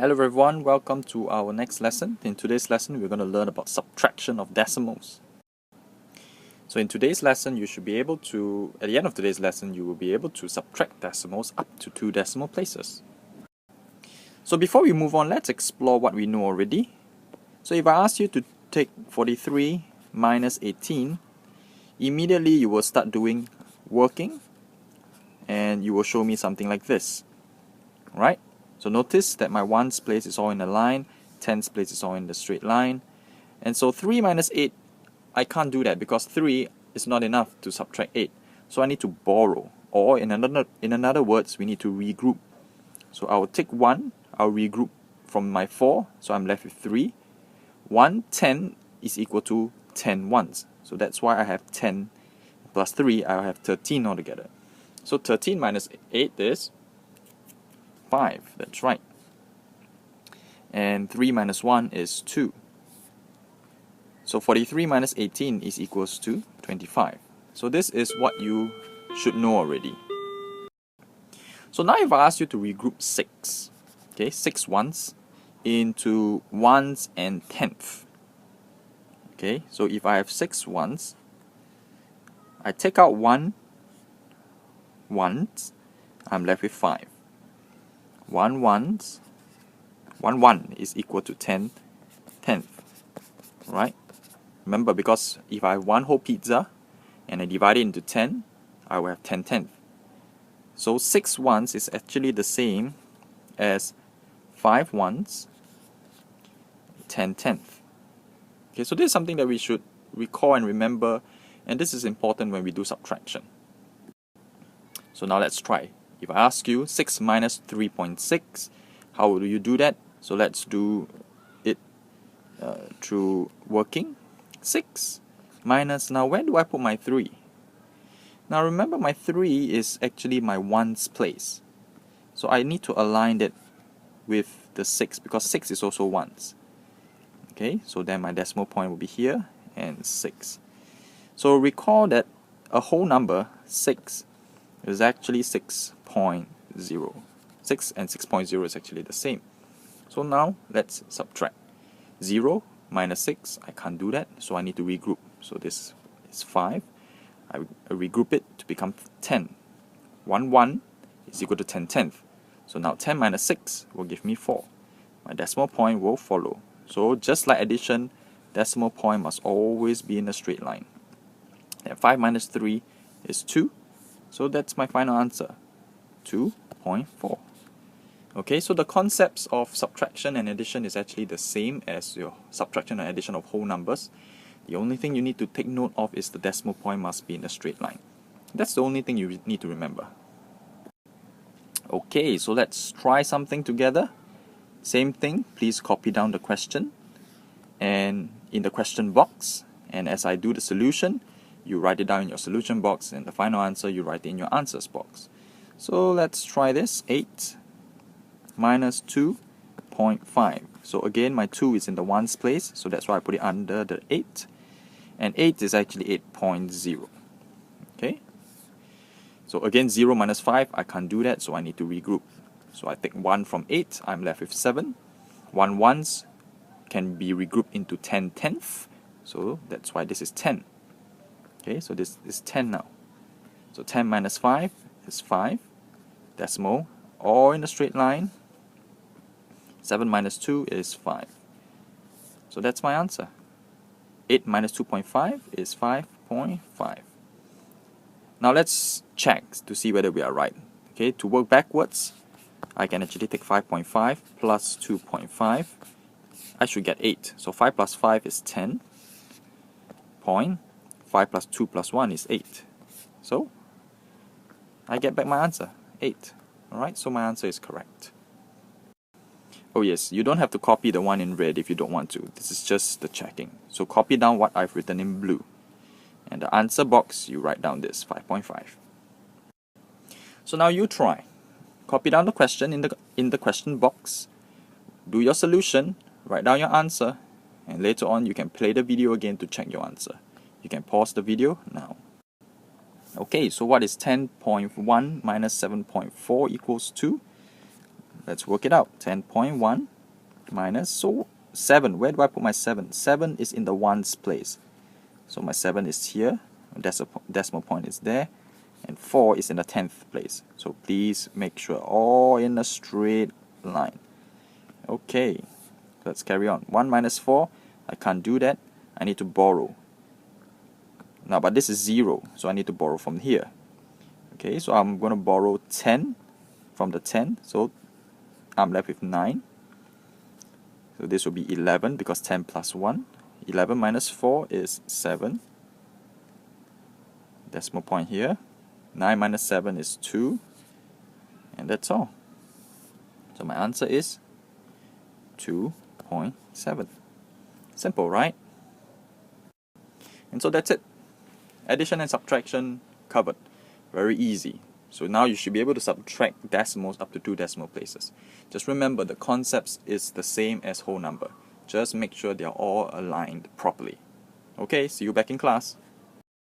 Hello everyone, welcome to our next lesson. In today's lesson, we're going to learn about subtraction of decimals. So in today's lesson, you should be able to, at the end of today's lesson, you will be able to subtract decimals up to 2 decimal places. So before we move on, let's explore what we know already. So if I ask you to take 43 minus 18, immediately you will start doing working and you will show me something like this, right? So notice that my ones place is all in a line, tens place is all in the straight line. And so 3 minus 8, I can't do that because 3 is not enough to subtract 8. So I need to borrow, or in another words, we need to regroup. So I will take 1, I'll regroup from my 4, so I'm left with 3. 1 10 is equal to 10 ones. So that's why I have 10 plus 3, I have 13 altogether. So 13 minus 8 is 5, that's right. And 3 minus 1 is 2. So 43 minus 18 is equals to 25. So this is what you should know already. So now if I ask you to regroup 6, okay, 6 ones into ones and tenth. Okay, so if I have 6 ones, I take out 1 ones, I'm left with 5. 1 ones, 1 1 is equal to 10 tenth, right? Remember, because if I have 1 whole pizza and I divide it into 10, I will have 10 tenth. So 6 ones is actually the same as 5 ones, 10 tenth. Okay, so this is something that we should recall and remember, and this is important when we do subtraction. So now let's try. If I ask you 6 minus 3.6, how will you do that? So let's do it through working. 6 minus, now where do I put my 3? Now remember, my 3 is actually my ones place. So I need to align that with the 6 because 6 is also ones. Okay, so then my decimal point will be here and 6. So recall that a whole number, 6, is actually 6.0. 6 and 6.0 is actually the same. So now let's subtract. 0 minus 6, I can't do that, so I need to regroup. So this is 5. I regroup it to become 10. 1 1 is equal to 10 tenth. So now 10 minus 6 will give me 4. My decimal point will follow. So just like addition, decimal point must always be in a straight line. And 5 minus 3 is 2. So that's my final answer, 2.4. Okay, so the concepts of subtraction and addition is actually the same as your subtraction and addition of whole numbers. The only thing you need to take note of is the decimal point must be in a straight line. That's the only thing you need to remember. Okay, so let's try something together. Same thing, please copy down the question and in the question box, and as I do the solution, you write it down in your solution box, and the final answer you write in your answers box. So let's try this. 8 minus 2.5. So again, my 2 is in the ones place, so that's why I put it under the 8. And 8 is actually 8.0. Okay? So again, 0 minus 5, I can't do that, so I need to regroup. So I take 1 from 8, I'm left with 7. 1 ones can be regrouped into 10 tenths, so that's why this is 10. Okay, so this is 10 now. So 10 minus 5 is 5. Decimal, all in a straight line. 7 minus 2 is 5. So that's my answer. 8 minus 2.5 is 5.5. Now let's check to see whether we are right. Okay, to work backwards, I can actually take 5.5 plus 2.5. I should get 8. So 5 plus 5 is 10. 5 plus 2 plus 1 is 8. So I get back my answer, 8. Alright, so my answer is correct. Oh yes, you don't have to copy the one in red if you don't want to. This is just the checking. So copy down what I've written in blue. And the answer box, you write down this, 5.5. So now you try. Copy down the question in the question box. Do your solution, write down your answer, and later on you can play the video again to check your answer. You can pause the video now. Okay, so what is 10.1 minus 7.4 equals to? Let's work it out. 10.1 minus, so 7. Where do I put my 7? 7 is in the ones place. So my 7 is here, decimal point is there, and 4 is in the 10th place. So please make sure all in a straight line. Okay, let's carry on. 1 minus 4, I can't do that. I need to borrow. Now, but this is 0, so I need to borrow from here. Okay, so I'm going to borrow 10 from the 10, so I'm left with 9. So this will be 11 because 10 plus 1. 11 minus 4 is 7. Decimal point here. 9 minus 7 is 2. And that's all. So my answer is 2.7. Simple, right? And so that's it. Addition and subtraction covered. Very easy. So now you should be able to subtract decimals up to 2 decimal places. Just remember the concepts is the same as whole number. Just make sure they are all aligned properly. Okay, see you back in class.